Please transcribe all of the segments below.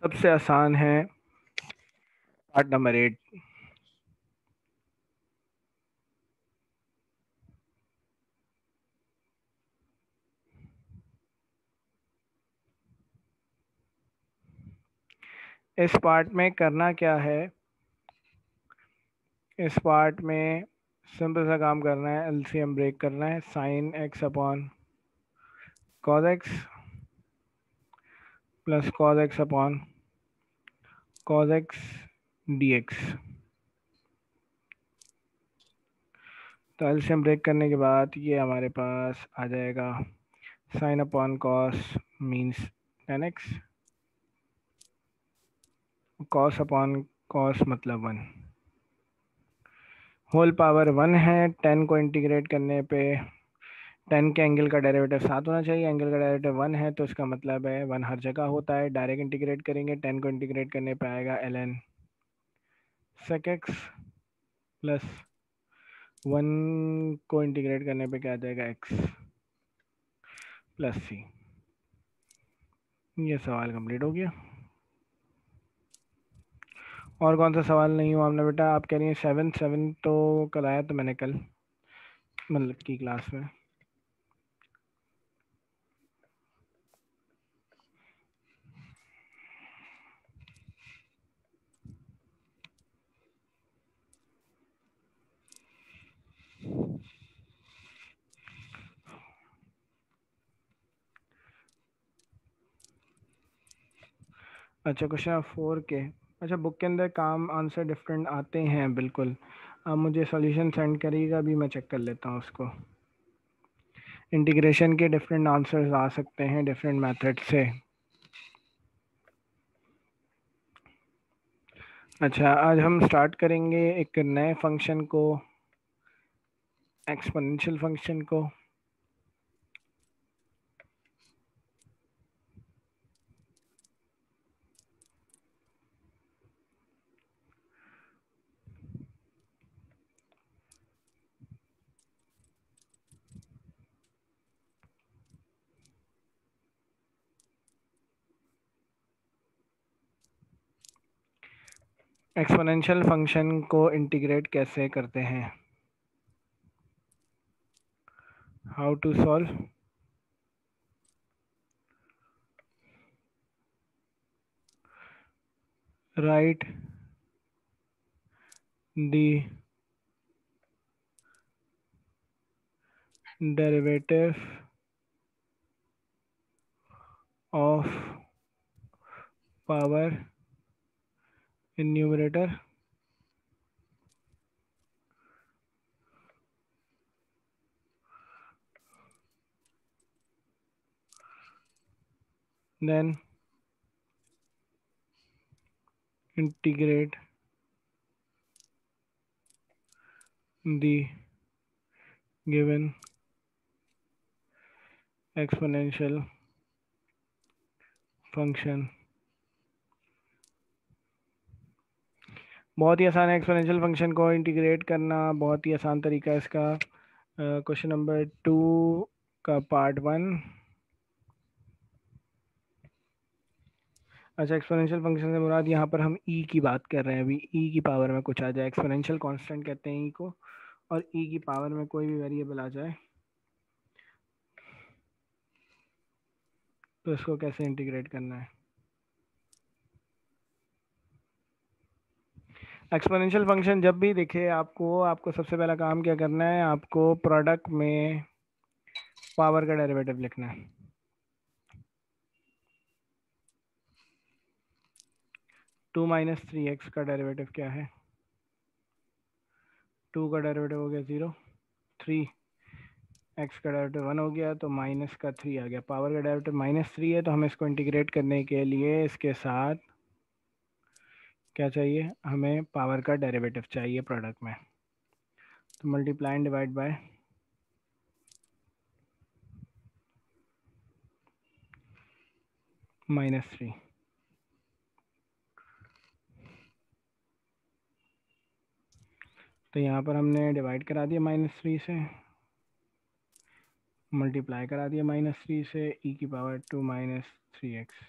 सबसे आसान है पार्ट नंबर 8। इस पार्ट में करना क्या है, इस पार्ट में सिंपल सा काम करना है, एलसीएम ब्रेक करना है। Sine x upon cos x plus cos x upon cos x D x. तो एलसीएम ब्रेक करने के बाद ये हमारे पास आ जाएगा sine upon cos means ten x, cos upon cos मतलब 1, होल पावर 1 है। 10 को इंटीग्रेट करने पे 10 के एंगल का डेरिवेटिव 7 होना चाहिए। एंगल का डेरिवेटिव 1 है तो इसका मतलब है 1 हर जगह होता है। डायरेक्ट इंटीग्रेट करेंगे, 10 को इंटीग्रेट करने पे आएगा ln sec x प्लस 1 को इंटीग्रेट करने पे क्या आ जाएगा x प्लस c। ये सवाल कंप्लीट हो गया। और कौन सा सवाल नहीं हुआ हमने बेटा? आप कह रही हैं 7 तो कराया तो मैंने कल मतलब की क्लास में। अच्छा, क्वेश्चन 4 के। अच्छा, बुक के अंदर काम आंसर डिफरेंट आते हैं बिल्कुल। आप मुझे सॉल्यूशन सेंड करिएगा, अभी मैं चेक कर लेता हूँ उसको। इंटीग्रेशन के डिफरेंट आंसर्स आ सकते हैं डिफरेंट मेथड से। अच्छा, आज हम स्टार्ट करेंगे एक नए फंक्शन को, एक्सपोनेंशियल फंक्शन को। एक्सपोनेंशियल फंक्शन को इंटीग्रेट कैसे करते हैं, how to solve. Right the derivative of power in numerator then integrate the given exponential function। बहुत ही आसान है एक्सपोनेंशियल फंक्शन को इंटीग्रेट करना, बहुत ही आसान तरीका है इसका। क्वेश्चन नंबर 2 का पार्ट 1। अच्छा, एक्सपोनेंशियल फंक्शन से मुराद यहाँ पर हम ई की बात कर रहे हैं। अभी ई की पावर में कुछ आ जाए, एक्सपोनेंशियल कांस्टेंट कहते हैं ई को, और ई की पावर में कोई भी वेरिएबल आ जाए तो इसको कैसे इंटीग्रेट करना है। एक्सपोनेंशियल फंक्शन जब भी दिखे आपको सबसे पहला काम क्या करना है, आपको प्रोडक्ट में पावर का डेरिवेटिव लिखना है। टू माइनस थ्री एक्स का डेरिवेटिव क्या है? 2 का डेरिवेटिव हो गया 0, 3 एक्स का डेरिवेटिव 1 हो गया तो माइनस का 3 आ गया। पावर का डेरिवेटिव -3 है तो हमें इसको इंटीग्रेट करने के लिए इसके साथ क्या चाहिए, हमें पावर का डेरिवेटिव चाहिए प्रोडक्ट में। तो मल्टीप्लाई एंड डिवाइड बाय -3। तो यहाँ पर हमने डिवाइड करा दिया -3 से, मल्टीप्लाई करा दिया -3 से, ई की पावर 2 - 3x।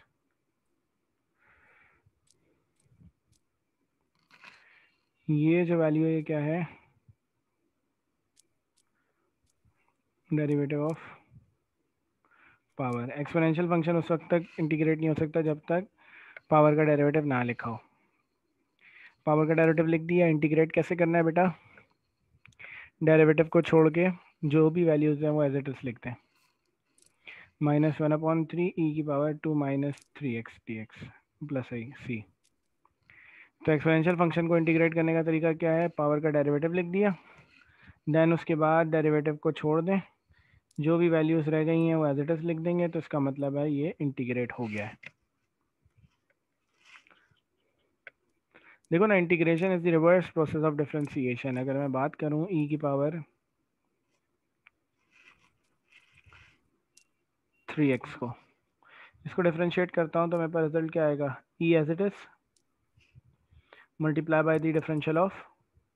ये जो वैल्यू है ये क्या है, derivative of power. Exponential function उस वक्त तक इंटीग्रेट नहीं हो सकता जब तक पावर का डेरिवेटिव ना लिखा हो। पावर का डेरिवेटिव लिख दिया, इंटीग्रेट कैसे करना है बेटा, डेरिवेटिव को छोड़ के जो भी वैल्यूज हैं वो एज इट इज लिखते हैं, -1/3 ई की पावर 2 - 3x dx प्लस आई सी। तो एक्सपोनेंशियल फंक्शन को इंटीग्रेट करने का तरीका क्या है, पावर का डेरिवेटिव लिख दिया, देन उसके बाद डेरिवेटिव को छोड़ दें, जो भी वैल्यूज रह गई हैं वो एज इट इज लिख देंगे, तो इसका मतलब है ये इंटीग्रेट हो गया है। देखो ना, integration is the reverse process of differentiation. अगर मैं बात करूं ई की पावर 3x को, इसको डिफरेंशिएट करता हूं तो मेरे पास रिजल्ट क्या आएगा, e as it is multiply by the differential of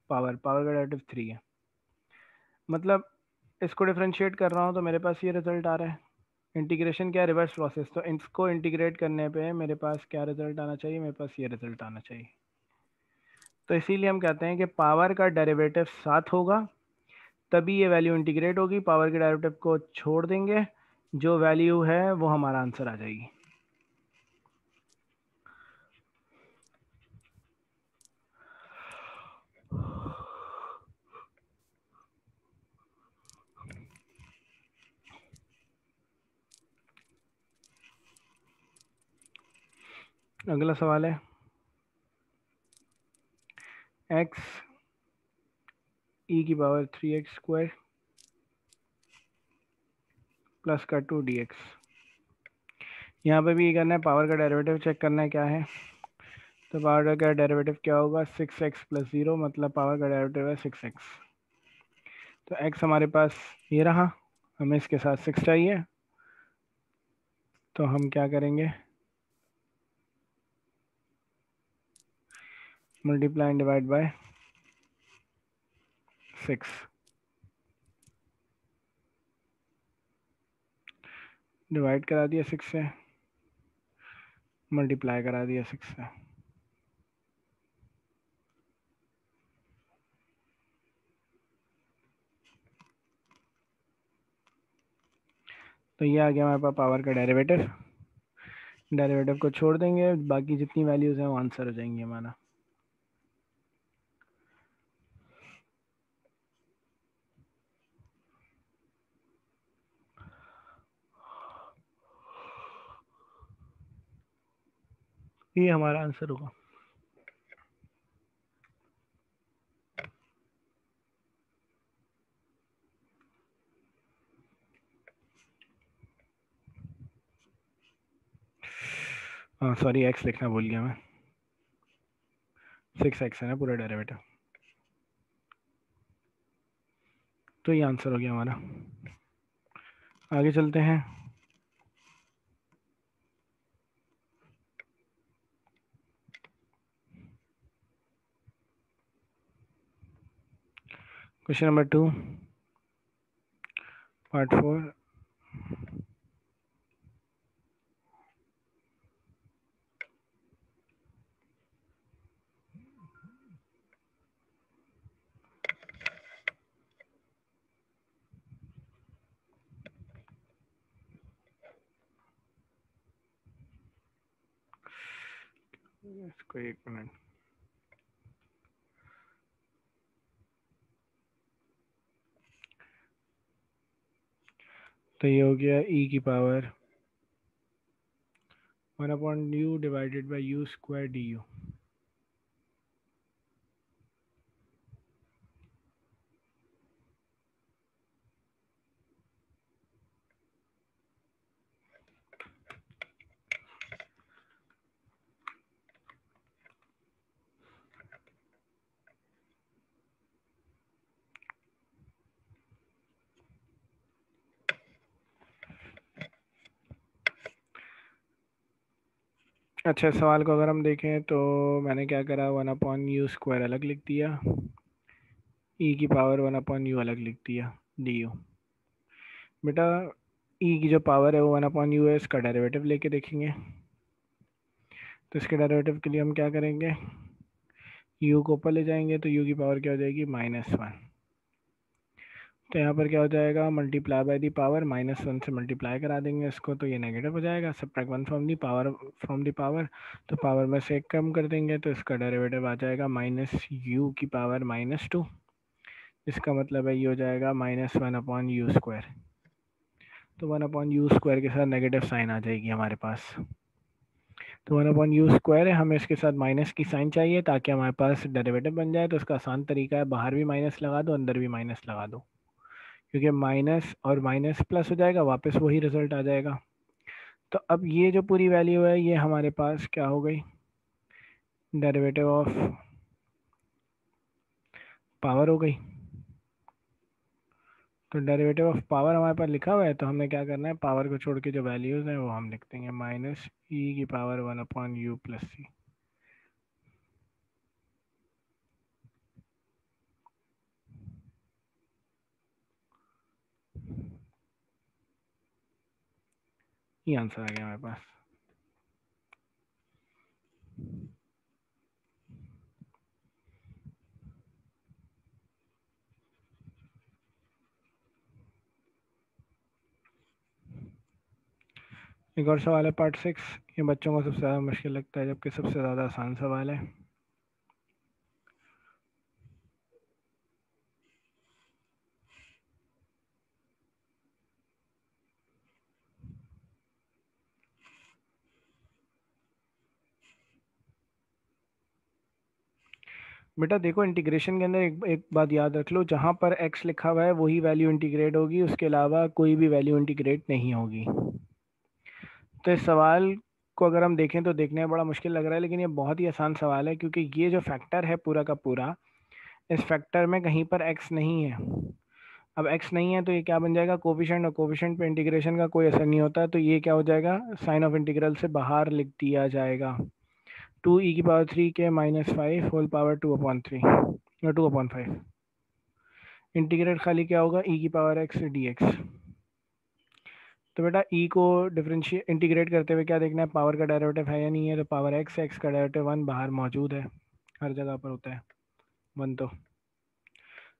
power, power का डेरिवेटिव 3 है, मतलब इसको डिफरेंशिएट कर रहा हूँ तो मेरे पास ये रिजल्ट आ रहा है। इंटीग्रेशन क्या, रिवर्स प्रोसेस, तो इसको इंटीग्रेट करने पे मेरे पास क्या रिजल्ट आना चाहिए, मेरे पास ये रिजल्ट आना चाहिए। तो इसीलिए हम कहते हैं कि पावर का डेरिवेटिव 7 होगा तभी ये वैल्यू इंटीग्रेट होगी, पावर के डेरिवेटिव को छोड़ देंगे, जो वैल्यू है वो हमारा आंसर आ जाएगी। अगला सवाल है x ई की पावर 3x² प्लस का 2 dx। यहाँ पे भी ये करना है, पावर का डेरिवेटिव चेक करना है क्या है, तो पावर का डेरिवेटिव क्या होगा, 6x + 0, मतलब पावर का डेरिवेटिव है 6x। तो x हमारे पास ये रहा, हमें इसके साथ 6 चाहिए, तो हम क्या करेंगे, multiply and divide by 6। Divide करा दिया 6 से, मल्टीप्लाई करा दिया 6 से, तो ये आ गया हमारे पास पावर का डेरिवेटिव। डेरिवेटिव को छोड़ देंगे, बाकी जितनी वैल्यूज हैं वो आंसर हो जाएंगी हमारा। ये हमारा आंसर होगा। हाँ सॉरी, एक्स लिखना भूल गया मैं, 6x है ना पूरा डेरिवेटिव, तो ये आंसर हो गया हमारा। आगे चलते हैं। Question number 2 part 4। इसको 1 मिनट, तो ये हो गया e की power 1/u divided by u² du। अच्छा, सवाल को अगर हम देखें तो मैंने क्या करा, 1/u² अलग लिख दिया, e की पावर 1/u अलग लिख दिया du। बेटा e की जो पावर है वो 1/u है, इसका डेरिवेटिव लेके देखेंगे। तो इसके डेरिवेटिव के लिए हम क्या करेंगे, यू को ऊपर ले जाएंगे तो यू की पावर क्या हो जाएगी, -1। तो यहाँ पर क्या हो जाएगा, मल्टीप्लाई बाय दी पावर, -1 से मल्टीप्लाई करा देंगे इसको तो ये नेगेटिव हो जाएगा। सब्ट्रैक्ट 1 फ्रॉम दी पावर, तो पावर में से एक कम कर देंगे तो इसका डेरिवेटिव आ जाएगा -u की पावर -2। इसका मतलब है ये हो जाएगा -1/u²। तो 1/u² के साथ नेगेटिव साइन आ जाएगी हमारे पास। तो 1/u² है, हमें इसके साथ माइनस की साइन चाहिए ताकि हमारे पास डेरिवेटिव बन जाए। तो उसका आसान तरीका है, बाहर भी माइनस लगा दो, अंदर भी माइनस लगा दो, क्योंकि माइनस और माइनस प्लस हो जाएगा, वापस वही रिजल्ट आ जाएगा। तो अब ये जो पूरी वैल्यू है ये हमारे पास क्या हो गई, डेरिवेटिव ऑफ पावर हो गई। तो डेरिवेटिव ऑफ पावर हमारे पास लिखा हुआ है, तो हमने क्या करना है, पावर को छोड़ के जो वैल्यूज़ हैं वो हम लिख देंगे, -e की पावर 1/u+c। ये आंसर आ गया हमारे पास। एक और सवाल है पार्ट 6। ये बच्चों को सबसे ज़्यादा मुश्किल लगता है, जबकि सबसे ज़्यादा आसान सवाल है। बेटा देखो, इंटीग्रेशन के अंदर एक बात याद रख लो, जहाँ पर x लिखा हुआ है वही वैल्यू इंटीग्रेट होगी, उसके अलावा कोई भी वैल्यू इंटीग्रेट नहीं होगी। तो इस सवाल को अगर हम देखें तो देखने में बड़ा मुश्किल लग रहा है, लेकिन ये बहुत ही आसान सवाल है, क्योंकि ये जो फैक्टर है पूरा का पूरा, इस फैक्टर में कहीं पर x नहीं है। अब x नहीं है तो ये क्या बन जाएगा, कोफिशिएंट, और कोफिशिएंट पे इंटीग्रेशन का कोई असर नहीं होता, तो ये क्या हो जाएगा, साइन ऑफ इंटीग्रल से बाहर लिख दिया जाएगा। 2e⁻³ के -5 होल पावर 2/3 या 2/5। इंटीग्रेट खाली क्या होगा, e⁻x dx। तो बेटा e को डिफरेंशिएट इंटीग्रेट करते हुए क्या देखना है, पावर का डेरिवेटिव है या नहीं है। तो पावर x का डेरिवेटिव 1 बाहर मौजूद है, हर जगह पर होता है 1।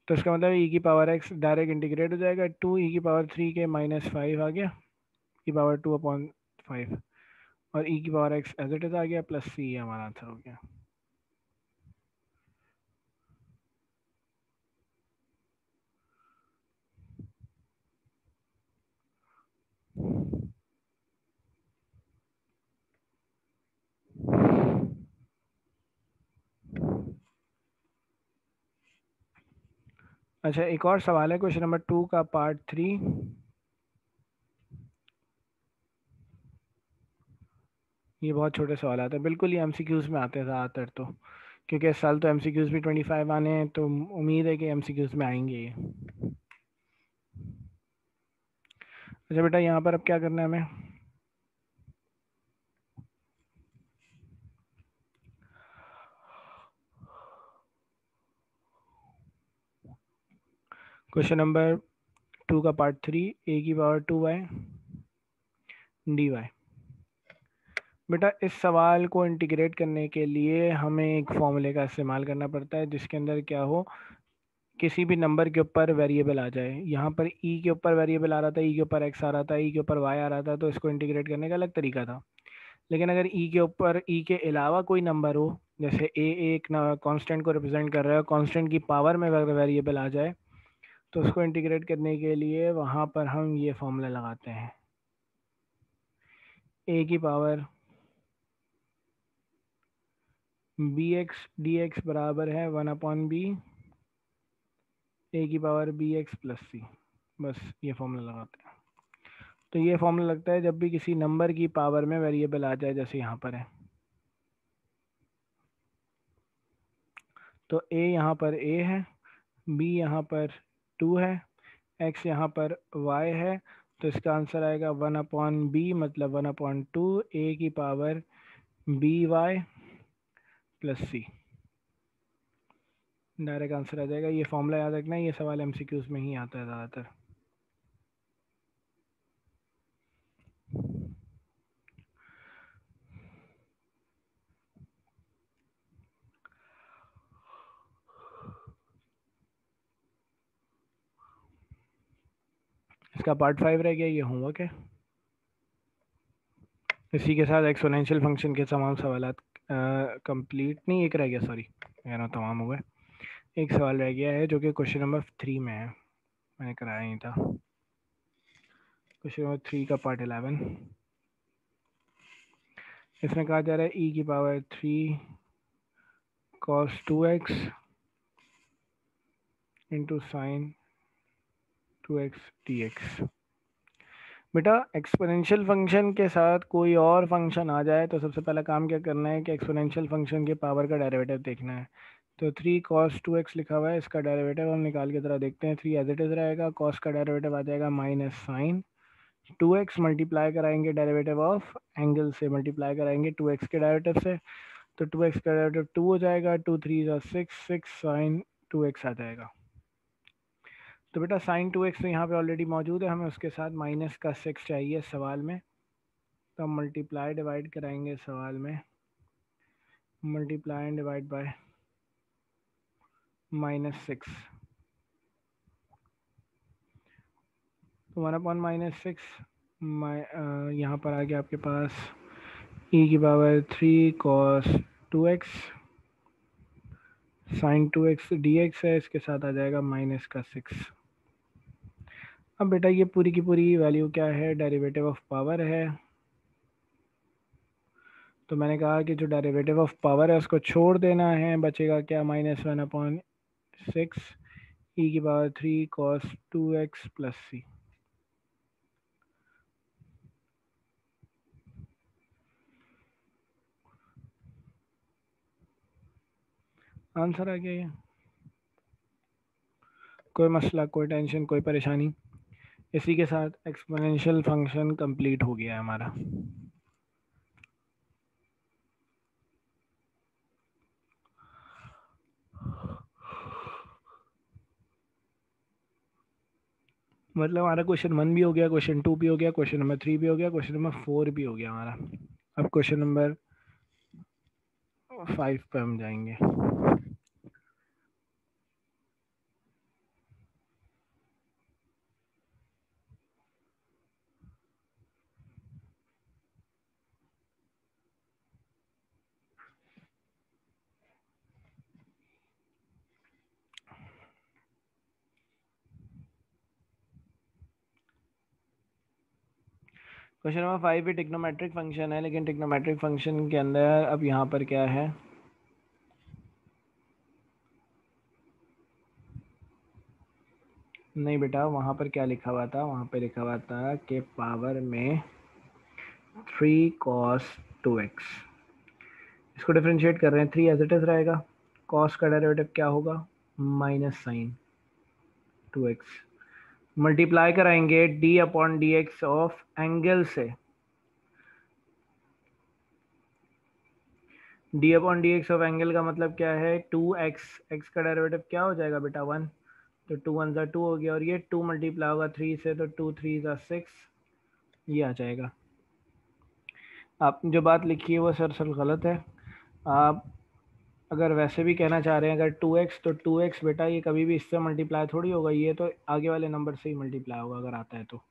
तो इसका मतलब e⁻x डायरेक्ट इंटीग्रेट हो जाएगा, 2e⁻³ के -5 आ गया, e⁻2/5, और e⁻x एज इट इज आ गया, प्लस c हमारा आंसर हो गया। अच्छा, एक और सवाल है, क्वेश्चन नंबर 2 का पार्ट 3। ये बहुत छोटे सवाल आते हैं, बिल्कुल ये एमसीक्यूज में आते हैं ज़्यादातर, तो क्योंकि इस साल तो एमसीक्यूज भी 25 आने हैं, तो उम्मीद है कि एमसीक्यूज में आएंगे ये। अच्छा बेटा, यहाँ पर अब क्या करना है हमें, क्वेश्चन नंबर 2 का पार्ट 3, a⁻2y dy। बेटा इस सवाल को इंटीग्रेट करने के लिए हमें एक फॉर्मूले का इस्तेमाल करना पड़ता है, जिसके अंदर क्या हो, किसी भी नंबर के ऊपर वेरिएबल आ जाए। यहाँ पर e के ऊपर वेरिएबल आ रहा था, e के ऊपर x आ रहा था, e के ऊपर y आ रहा था, तो इसको इंटीग्रेट करने का अलग तरीका था। लेकिन अगर e के ऊपर e के अलावा कोई नंबर हो, जैसे a एक कांस्टेंट को रिप्रेजेंट कर रहा है, कांस्टेंट की पावर में अगर वेरिएबल आ जाए, तो उसको इंटीग्रेट करने के लिए वहाँ पर हम ये फॉर्मूला लगाते हैं, a की पावर bx dx बराबर है 1/b a की पावर bx प्लस c। बस ये फॉर्मूला लगाते हैं। तो ये फॉर्मूला लगता है जब भी किसी नंबर की पावर में वेरिएबल आ जाए, जैसे यहाँ पर है। तो a यहाँ पर a है, b यहाँ पर 2 है, x यहाँ पर y है, तो इसका आंसर आएगा 1/b, मतलब 1/2 a की power by plus c। Direct answer आ जाएगा। ये फॉर्मूला याद रखना है, ये सवाल एमसीक्यूज में ही आता है ज़्यादातर। इसका पार्ट 5 रह गया, ये होमवर्क है। इसी के साथ एक्सपोनेंशियल फंक्शन के तमाम सवाल कंप्लीट नहीं, एक रह गया, सॉरी कह रहा तमाम हो गए। एक सवाल रह गया है जो कि क्वेश्चन नंबर 3 में है, मैंने कराया नहीं था। क्वेश्चन नंबर 3 का पार्ट 11, इसमें कहा जा रहा है e की power 3 cos 2x into sine 2x dx। बेटा एक्सपोनेंशियल फंक्शन के साथ कोई और फंक्शन आ जाए तो सबसे पहला काम क्या करना है कि एक्सपोनेंशियल फंक्शन के पावर का डेरिवेटिव देखना है। तो 3 cos 2x लिखा हुआ है, इसका डेरिवेटिव हम निकाल के ज़रा देखते हैं। 3 एज इट इज़ रहेगा, cos का डेरिवेटिव आ जाएगा माइनस साइन 2x, मल्टीप्लाई कराएंगे डेरिवेटिव ऑफ एंगल से, मल्टीप्लाई कराएंगे 2x के डेरिवेटिव से, तो 2x का डेरिवेटिव 2 हो जाएगा, 2 3 6 6 साइन 2x आ जाएगा। तो बेटा साइन 2x तो यहाँ पे ऑलरेडी मौजूद है, हमें उसके साथ माइनस का 6 चाहिए सवाल में, तो हम मल्टीप्लाई डिवाइड कराएंगे सवाल में, मल्टीप्लाई एंड डिवाइड बाय -6, तो 1/-6 यहाँ पर आ गया आपके पास e की power 3 cos 2x sine 2x dx है, इसके साथ आ जाएगा माइनस का 6। अब बेटा ये पूरी की पूरी वैल्यू क्या है, डेरिवेटिव ऑफ पावर है। तो मैंने कहा कि जो डेरिवेटिव ऑफ पावर है उसको छोड़ देना है, बचेगा क्या, -1/6 e की power 3 cos 2x plus c। Answer आ गया ये, कोई मसला, कोई टेंशन, कोई परेशानी। इसी के साथ एक्सपोनेंशियल फंक्शन कंप्लीट हो गया है हमारा। मतलब हमारा क्वेश्चन 1 भी हो गया, क्वेश्चन 2 भी हो गया, क्वेश्चन नंबर 3 भी हो गया, क्वेश्चन नंबर 4 भी हो गया हमारा। अब क्वेश्चन नंबर 5 पे हम जाएंगे। क्वेश्चन नंबर 5 भी टिग्नोमेट्रिक फंक्शन है, लेकिन टिग्नोमेट्रिक फंक्शन के अंदर अब यहाँ पर क्या है, नहीं बेटा वहाँ पर क्या लिखा हुआ था, वहाँ पे लिखा हुआ था कि पावर में 3 cos 2x, इसको डिफ्रेंशिएट कर रहे हैं, 3 एज इट इज रहेगा, cos का डेरिवेटिव क्या होगा, माइनस साइन 2x, मल्टीप्लाई कराएंगे d/dx ऑफ एंगल से, d/dx ऑफ एंगल का मतलब क्या है, 2x, x का डेरिवेटिव क्या हो जाएगा बेटा 1, तो 2 1 2 हो गया, और ये 2 मल्टीप्लाई होगा 3 से, तो 2 3 6, ये आ जाएगा। आप जो बात लिखी है वो सर गलत है। आप अगर वैसे भी कहना चाह रहे हैं अगर 2x, तो 2x बेटा ये कभी भी इससे मल्टीप्लाई थोड़ी होगा, ये तो आगे वाले नंबर से ही मल्टीप्लाई होगा अगर आता है तो।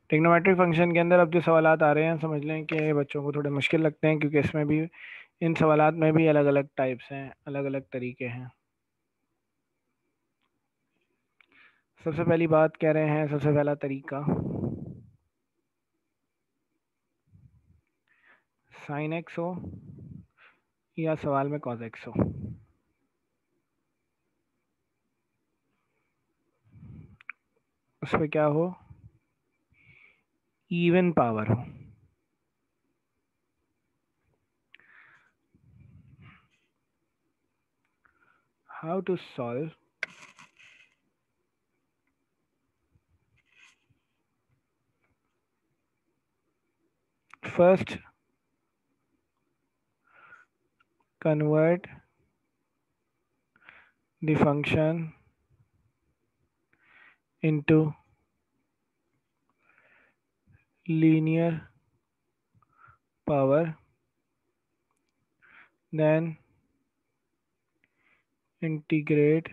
ट्रिग्नोमेट्रिक फंक्शन के अंदर अब जो सवालात आ रहे हैं समझ लें कि बच्चों को थोड़े मुश्किल लगते हैं, क्योंकि इसमें भी, इन सवालात में भी अलग अलग टाइप्स हैं, अलग अलग तरीके हैं। सबसे पहली बात कह रहे हैं, सबसे पहला तरीका साइन एक्स हो या सवाल में कॉज एक्स हो, उस पर क्या हो, इवन पावर हो। How to solve, first convert the function into linear power, then integrate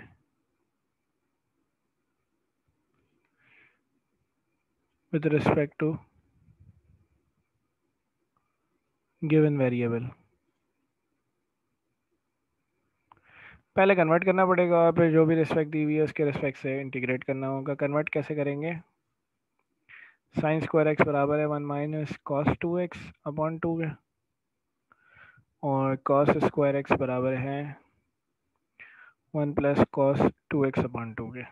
with respect to given variable। पहले कन्वर्ट करना पड़ेगा और फिर जो भी रिस्पेक्ट दी हुई है उसके रिस्पेक्ट से इंटीग्रेट करना होगा। कन्वर्ट कैसे करेंगे? साइन स्क्वायर एक्स बराबर है 1 माइनस कॉस 2x अपॉन 2 के, और कॉस स्क्वायर एक्स बराबर है 1 प्लस कॉस 2x अपॉन 2 के।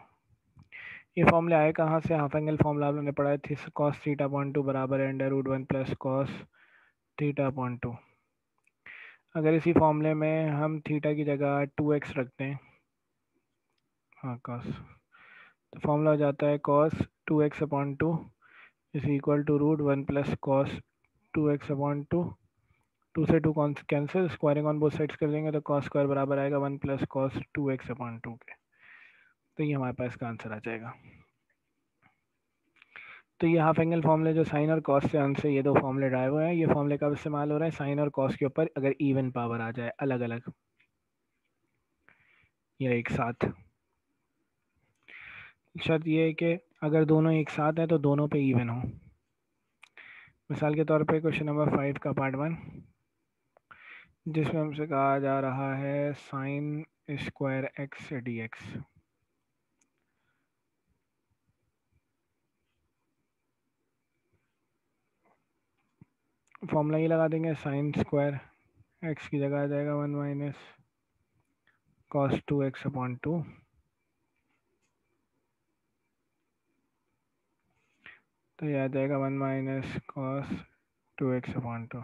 ये फॉर्मूला आए कहाँ से? हाफ एंगल फॉर्मूला आपने पढ़ा है, कॉस थीटा अपॉन 2 बराबर है under root 1 plus cos theta upon 2। अगर इसी फॉर्मूले में हम थीटा की जगह 2x रखते हैं, हाँ कॉस, तो फॉर्मूला हो जाता है cos 2x upon 2 is equal to root 1 plus cos 2x upon 2। 2 से 2 cancel, squaring on both sides कर देंगे तो कॉस स्क्वायर बराबर आएगा 1 प्लस कॉस 2x अपॉन 2 के। तो ये हमारे पास का आंसर आ जाएगा। तो ये हाफ एंगल फॉर्मूले जो साइन और कॉस से अंश से ये दो फॉर्मूले ड्राइव हुए हैं, ये फॉर्मूले कब इस्तेमाल हो रहे हैं? साइन और कॉस के ऊपर अगर इवन पावर आ जाए अलग अलग या एक साथ। शर्त ये है कि अगर दोनों एक साथ हैं तो दोनों पे इवन हो। मिसाल के तौर पे क्वेश्चन नंबर 5 का पार्ट 1, जिसमें हमसे कहा जा रहा है sine square x D x. Formula ये लगा देंगे, साइन स्क्वायर एक्स की जगह आ जाएगा 1 माइनस कॉस 2x अपॉन 2, तो ये आ जाएगा 1 minus cos 2x upon 2।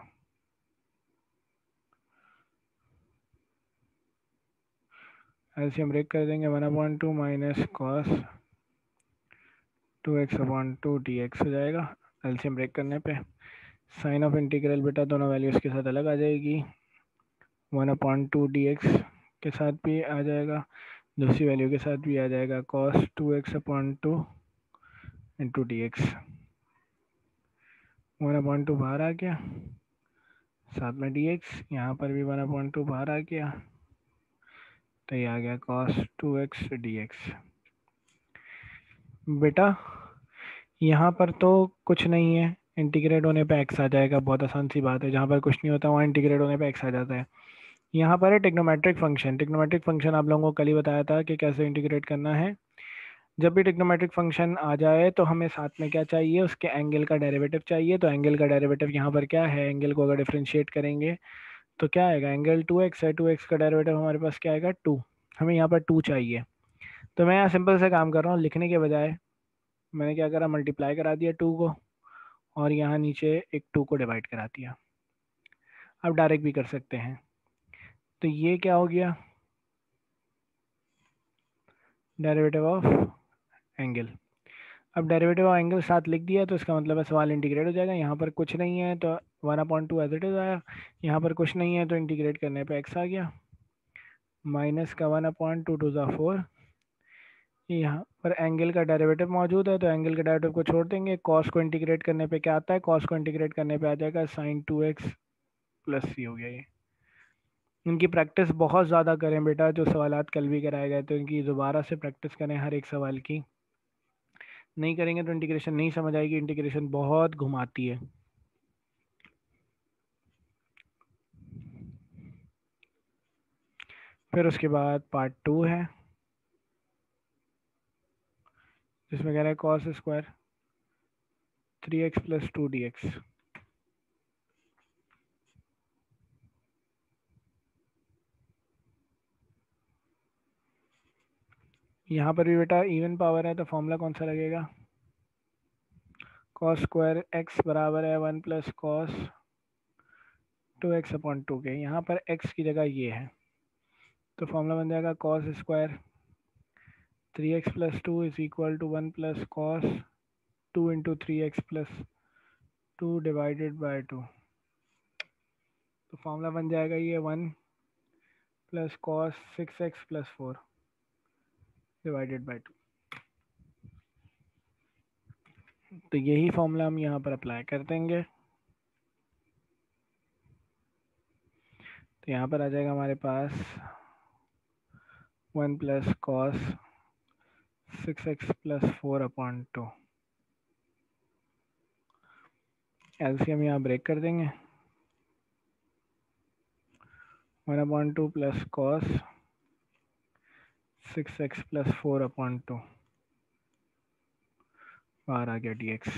LCM break कर देंगे, 1 upon 2 minus cos 2x upon 2 dx हो जाएगा। एलसीएम ब्रेक करने पे साइन ऑफ इंटीग्रल बेटा दोनों वैल्यूज़ के साथ अलग आ जाएगी, 1 अपॉन 2 dx के साथ भी आ जाएगा, दूसरी वैल्यू के साथ भी आ जाएगा cos 2x upon 2 into D x. 1 upon 2 बाहर आ गया, साथ में dx, यहाँ पर भी 1 अपॉन 2 बाहर आ गया, तो ये आ गया cos 2x dx। बेटा यहाँ पर तो कुछ नहीं है, इंटीग्रेट होने पे x आ जाएगा, बहुत आसान सी बात है, जहाँ पर कुछ नहीं होता वहाँ इंटीग्रेट होने पे x आ जाता है। यहाँ पर है टिग्नोमेट्रिक फंक्शन। टिग्नोमेट्रिक फंक्शन आप लोगों को कल ही बताया था कि कैसे इंटीग्रेट करना है। जब भी टिग्नोमेट्रिक फंक्शन आ जाए तो हमें साथ में क्या चाहिए? उसके एंगल का डेरिवेटिव चाहिए। तो एंगल का डेरिवेटिव यहाँ पर क्या है? एंगल को अगर डिफ्रेंशिएट करेंगे तो क्या आएगा? एंगल 2x है, 2x का डेरिवेटिव हमारे पास क्या आएगा? 2। हमें यहाँ पर 2 चाहिए, तो मैं यहाँ सिंपल से काम कर रहा हूँ, लिखने के बजाय मैंने क्या करा? मल्टीप्लाई करा दिया 2 को, और यहाँ नीचे एक 2 को डिवाइड करा दिया। अब डायरेक्ट भी कर सकते हैं, तो ये क्या हो गया? Derivative of angle. अब डेरिवेटिव ऑफ एंगल साथ लिख दिया तो इसका मतलब है सवाल इंटीग्रेट हो जाएगा। यहाँ पर कुछ नहीं है तो 1/2 एज इट इज आया, यहाँ पर कुछ नहीं है तो इंटीग्रेट करने पे x आ गया, माइनस का 1/2 टू द 4। यहाँ पर एंगल का डेरिवेटिव मौजूद है तो एंगल के डेरिवेटिव को छोड़ देंगे। कॉस को इंटीग्रेट करने पे क्या आता है? कॉस को इंटीग्रेट करने पे आ जाएगा साइन 2x प्लस सी हो गया। ये इनकी प्रैक्टिस बहुत ज़्यादा करें बेटा, जो सवालात कल भी कराए गए तो इनकी दोबारा से प्रैक्टिस करें हर एक सवाल की। नहीं करेंगे तो इंटीग्रेशन नहीं समझ आएगी, इंटीग्रेशन बहुत घुमाती है। फिर उसके बाद पार्ट 2 है, जिसमें कह रहा है cos square 3x plus 2 dx। यहाँ पर भी बेटा इवन पावर है तो फॉर्मूला कौन सा लगेगा? कॉस स्क्वायर x बराबर है 1 प्लस कॉस 2x अपॉन 2 के। यहाँ पर x की जगह ये है तो फॉर्मूला बन जाएगा cos square 3x plus 2 is equal to 1 plus cos 2 into 3x plus 2 divided by 2। तो फॉर्मूला बन जाएगा ये 1 plus cos 6x plus 4 divided by 2। तो यही फॉर्मूला हम यहाँ पर अप्लाई कर देंगे। तो यहाँ पर आ जाएगा हमारे पास 1 plus cos 6x plus 4 upon 2। LCM यहाँ ब्रेक कर देंगे। 1 upon 2 plus cos 6x plus 4 upon 2 बाहर आ गया dx।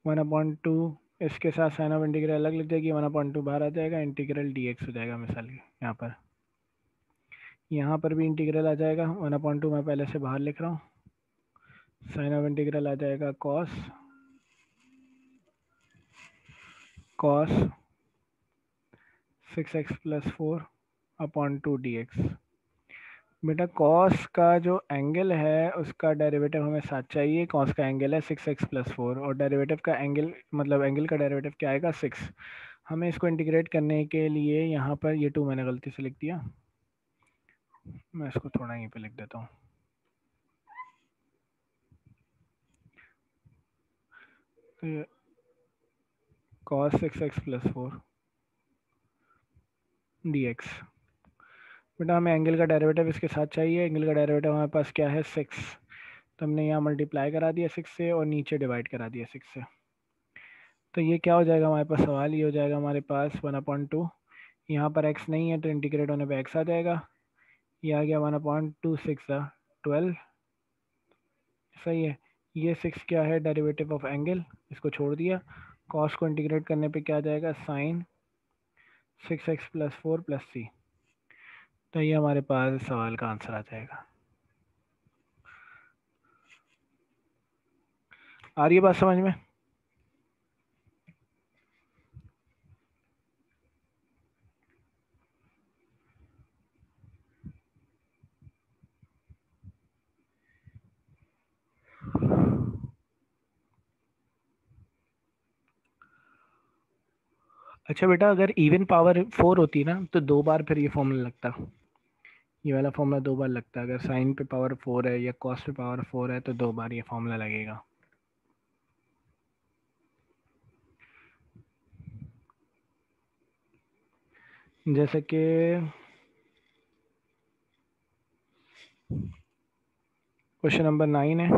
1 अपॉन 2 इसके साथ साइन ऑफ इंटीग्रल अलग लिख देगी, 1 अपॉन 2 बाहर आ जाएगा, इंटीग्रल dx हो जाएगा मिसाल के यहाँ पर भी इंटीग्रल आ जाएगा। 1 अपॉन 2 मैं पहले से बाहर लिख रहा हूँ, साइन ऑफ इंटीग्रल आ जाएगा cos 6x plus 4 upon 2 dx। बेटा कॉस का जो एंगल है उसका डेरिवेटिव हमें साथ चाहिए। कॉस का एंगल है 6x प्लस 4 और डेरिवेटिव का एंगल मतलब एंगल का डेरिवेटिव क्या आएगा 6। हमें इसको इंटीग्रेट करने के लिए यहाँ पर ये 2 मैंने गलती से लिख दिया, मैं इसको थोड़ा यहीं पे लिख देता हूँ। cos 6x plus 4 dx। बेटा हमें एंगल का डेरिवेटिव इसके साथ चाहिए। एंगल का डेरिवेटिव हमारे पास क्या है 6, तो हमने यहाँ मल्टीप्लाई करा दिया 6 से और नीचे डिवाइड करा दिया 6 से। तो ये क्या हो जाएगा हमारे पास, सवाल ये हो जाएगा हमारे पास 1/2। यहाँ पर x नहीं है तो इंटीग्रेट होने पे x आ जाएगा। ये आ गया 1/2 6 12। सही है। ये 6 क्या है, डेरिवेटिव ऑफ एंगल, इसको छोड़ दिया। कॉस को इंटीग्रेट करने पे क्या आ जाएगा, साइन 6x प्लस 4 प्लस सी। तो ये हमारे पास सवाल का आंसर आ जाएगा। आ रही है बात समझ में? अच्छा बेटा, अगर इवन पावर 4 होती ना तो 2 बार फिर ये फॉर्मूला लगता। ये वाला फॉर्मूला 2 बार लगता है। अगर साइन पे पावर 4 है या कॉस पे पावर 4 है तो 2 बार ये फॉर्मूला लगेगा। जैसे कि क्वेश्चन नंबर 9 है।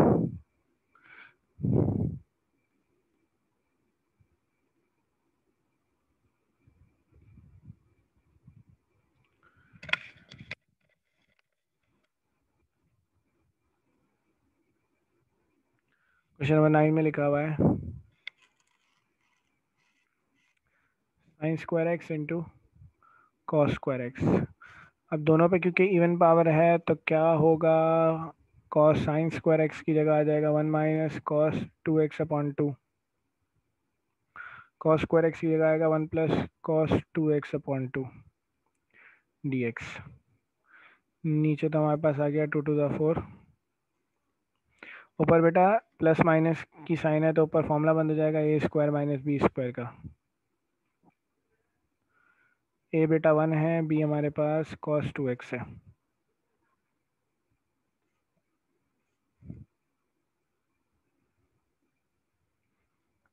क्वेश्चन नंबर 9 में लिखा हुआ है sine square x into cos square x. अब दोनों पे क्योंकि इवन पावर है तो क्या होगा, कॉस साइन स्क्वायर एक्स की जगह आ जाएगा 1 minus cos 2x upon 2। Cos square x की जगह आएगा 1 plus cos 2x upon 2 dx। नीचे तो हमारे पास आ गया 2 टू द 4। ऊपर बेटा प्लस माइनस की साइन है तो ऊपर फॉर्मूला बन जाएगा ए स्क्वायर माइनस बी स्क्वायर का। ए बेटा 1 है, बी हमारे पास cos 2x है।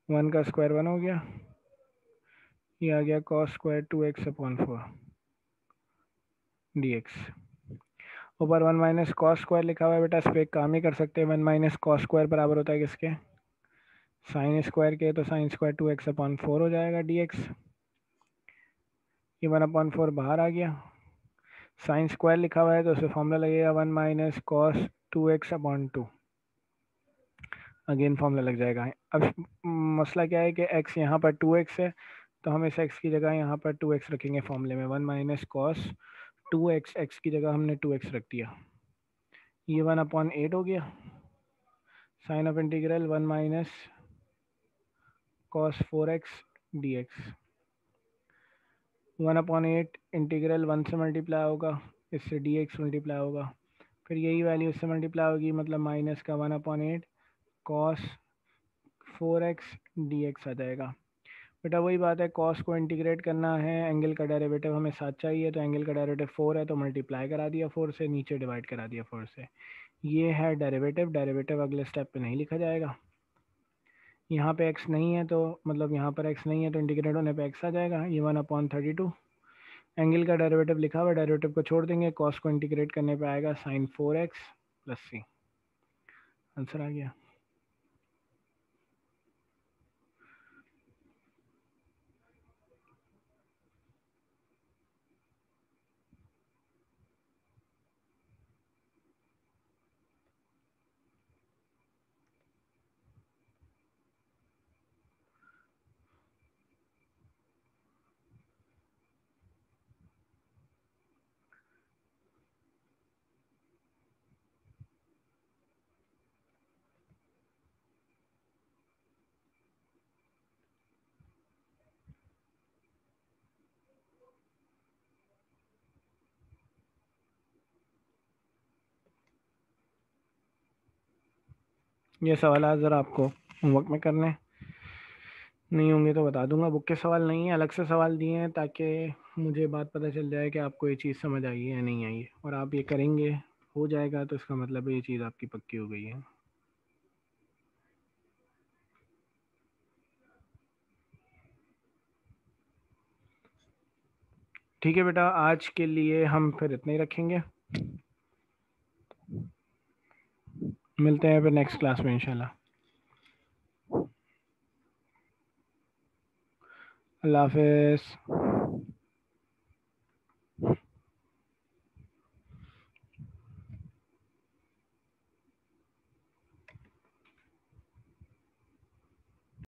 1 का स्क्वायर 1 हो गया, ये आ गया cos square 2x upon 4 dx। ऊपर 1 माइनस कॉस स्क्वायर लिखा हुआ है बेटा, इस पर एक काम ही कर सकते हैं। 1 माइनस कॉस स्क्वायर बराबर होता है किसके, साइन स्क्वायर के, तो साइन स्क्वायर 2x अपॉन 4 हो जाएगा dx। ये 1 अपॉन 4 बाहर आ गया। साइन स्क्वायर लिखा हुआ है तो उससे फॉर्मूला लगेगा 1 minus cos 2x upon 2। Again formula लग जाएगा। अब मसला क्या है कि x यहाँ पर 2x है तो हम इस x की जगह यहाँ पर 2x रखेंगे फॉर्मूले में। 1 माइनस कॉस 2x, x की जगह हमने 2x रख दिया। ये 1/8 हो गया। Sine of integral 1 minus cos 4x dx। 1/8 integral 1 से मल्टीप्लाई होगा, इससे dx मल्टीप्लाई होगा, फिर यही वैल्यू इससे मल्टीप्लाई होगी, मतलब माइनस का 1/8 कॉस 4x dx आ जाएगा। बेटा वही बात है, कॉस को इंटीग्रेट करना है, एंगल का डेरिवेटिव हमें 7 चाहिए, तो एंगल का डेरिवेटिव 4 है तो मल्टीप्लाई करा दिया 4 से, नीचे डिवाइड करा दिया 4 से। ये है डेरिवेटिव, डेरिवेटिव अगले स्टेप पे नहीं लिखा जाएगा। यहाँ पे x नहीं है तो मतलब यहाँ पर x नहीं है तो इंटीग्रेट होने पे x आ जाएगा, ये 1/32। एंगल का डेरिवेटिव लिखा हुआ, डेरिवेटिव को छोड़ देंगे, कॉस को इंटीग्रेट करने पे आएगा sin 4x + c। आंसर आ गया। ये सवाल ज़रा आपको होमवर्क में करने हैं। नहीं होंगे तो बता दूंगा, बुक के सवाल नहीं है, अलग से सवाल दिए हैं ताकि मुझे बात पता चल जाए कि आपको ये चीज़ समझ आई है या नहीं आई है, और आप ये करेंगे हो जाएगा तो इसका मतलब ये चीज़ आपकी पक्की हो गई है। ठीक है बेटा, आज के लिए हम फिर इतना ही रखेंगे, मिलते हैं फिर नेक्स्ट क्लास में इंशाल्लाह। अल्लाह हाफिज़।